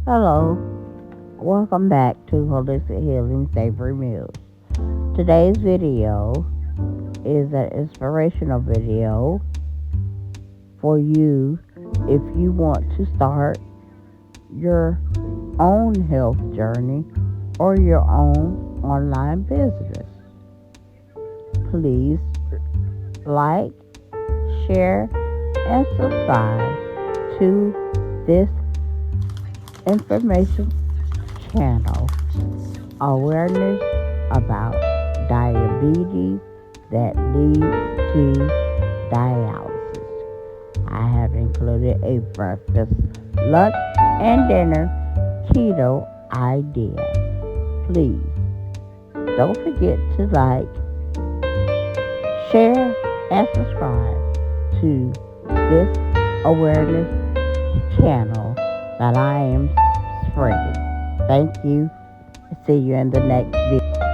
Hello, welcome back to Holistic Healing Savory Meals. Today's video is an inspirational video for you if you want to start your own health journey or your own online business. Please like, share, and subscribe to this information channel. Awareness about diabetes that leads to dialysis. I have included a breakfast, lunch, and dinner keto idea. Please don't forget to like, share, and subscribe to this awareness channel that I am spreading. Thank you. See you in the next video.